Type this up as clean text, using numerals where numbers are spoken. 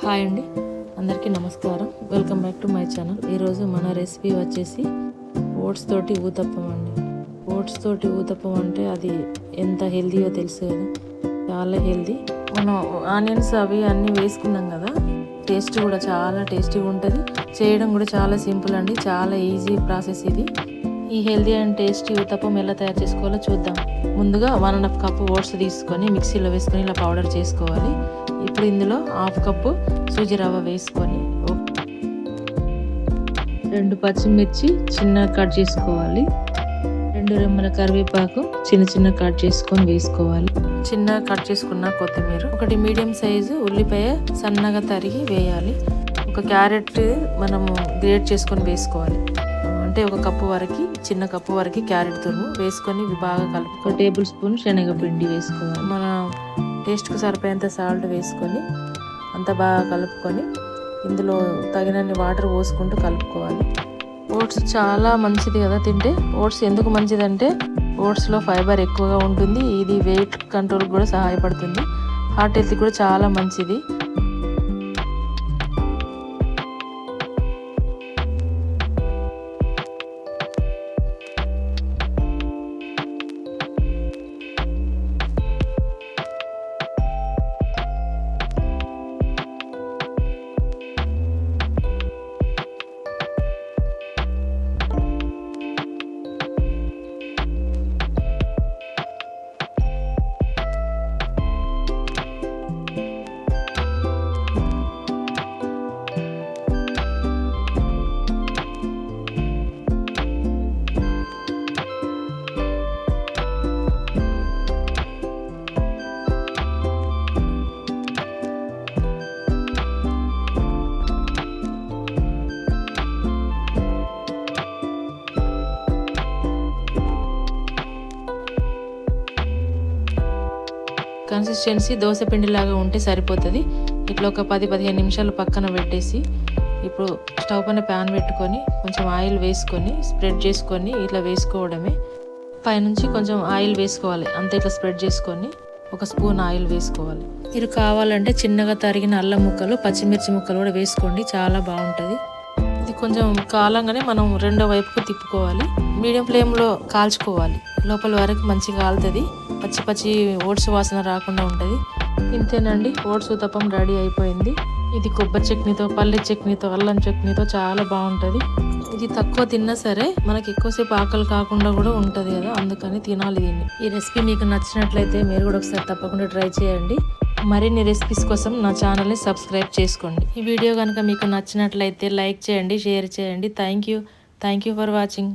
Hi అండి, అందరికీ నమస్కారం. Welcome back to my channel. ఈరోజు మన రెసిపీ వచ్చేసి ఓట్స్ తోటి ఊతప్పం అండి. ఓట్స్ తోటి ఊతప్పం అంటే అది ఎంత హెల్తీయో తెలుసు కదా, చాలా హెల్తీ. మనం ఆనియన్స్ అవి అన్నీ వేసుకున్నాం కదా, టేస్ట్ కూడా చాలా టేస్టీగా ఉంటుంది. చేయడం కూడా చాలా సింపుల్ అండి, చాలా ఈజీ ప్రాసెస్ ఇది. ఈ హెల్తీ అండ్ టేస్టీ ఊతప్పం ఎలా తయారు చేసుకోవాలో చూద్దాం. ముందుగా 1.5 కప్పు ఓట్స్ తీసుకొని మిక్సీలో వేసుకొని ఇలా పౌడర్ చేసుకోవాలి. ఇప్పుడు ఇందులో 1/2 కప్పు సూజీ రవ్వ వేసుకొని 2 పచ్చిమిర్చి చిన్న కట్ చేసుకోవాలి. 2 రెమ్మల కరివేపాకు చిన్న కట్ చేసుకొని వేసుకోవాలి. చిన్న కట్ చేసుకున్న కొత్తిమీర, 1 మీడియం సైజు ఉల్లిపాయ సన్నగా తరిగి వేయాలి. 1 క్యారెట్ మనము గ్రేట్ చేసుకొని వేసుకోవాలి. అంటే 1 కప్పు వరకు, చిన్న కప్పు వరకు క్యారెట్ తురుము వేసుకొని బాగా కలుపు. 1 టేబుల్ స్పూన్ శనగపిండి వేసుకోవాలి. మన టేస్ట్కి సరిపోయేంత సాల్ట్ వేసుకొని అంత బాగా కలుపుకొని ఇందులో తగినన్ని వాటర్ పోసుకుంటూ కలుపుకోవాలి. ఓట్స్ చాలా మంచిది కదా తింటే. ఓట్స్ ఎందుకు మంచిదంటే ఓట్స్లో ఫైబర్ ఎక్కువగా ఉంటుంది. ఇది వెయిట్ కంట్రోల్ కూడా సహాయపడుతుంది. హార్ట్ హెల్త్ కూడా చాలా మంచిది. కన్సిస్టెన్సీ దోశపిండి లాగా ఉంటే సరిపోతుంది. ఇట్లా ఒక 10-15 నిమిషాలు పక్కన పెట్టేసి ఇప్పుడు స్టవ్ పైన ప్యాన్ పెట్టుకొని కొంచెం ఆయిల్ వేసుకొని స్ప్రెడ్ చేసుకొని ఇట్లా వేసుకోవడమే. పైనుంచి కొంచెం ఆయిల్ వేసుకోవాలి, అంతే. ఇట్లా స్ప్రెడ్ చేసుకొని 1 స్పూన్ ఆయిల్ వేసుకోవాలి. మీరు కావాలంటే చిన్నగా తరిగిన అల్లం ముక్కలు, పచ్చిమిర్చి ముక్కలు కూడా వేసుకోండి, చాలా బాగుంటుంది. ఇది కొంచెం కాలంగానే మనం రెండో వైపుకు తిప్పుకోవాలి. మీడియం ఫ్లేమ్లో కాల్చుకోవాలి, లోపల వరకు మంచిగా కాలుతుంది. పచ్చి ఓట్స్ వాసన రాకుండా ఉంటుంది. ఇంతేనండి, ఓట్స్ ఊతప్పం రెడీ అయిపోయింది. ఇది కొబ్బరి చట్నీతో, పల్లి చట్నీతో, అల్లం చట్నీతో చాలా బాగుంటుంది. ఇది తక్కువ తిన్నా సరే మనకి ఎక్కువసేపు ఆకలి కాకుండా కూడా ఉంటుంది కదా, అందుకని తినాలి దీన్ని. ఈ రెసిపీ మీకు నచ్చినట్లయితే మీరు కూడా ఒకసారి తప్పకుండా ట్రై చేయండి. మరిన్ని రెసిపీస్ కోసం నా ఛానల్ని సబ్స్క్రైబ్ చేసుకోండి. ఈ వీడియో కనుక మీకు నచ్చినట్లయితే లైక్ చేయండి, షేర్ చేయండి. Thank you for watching.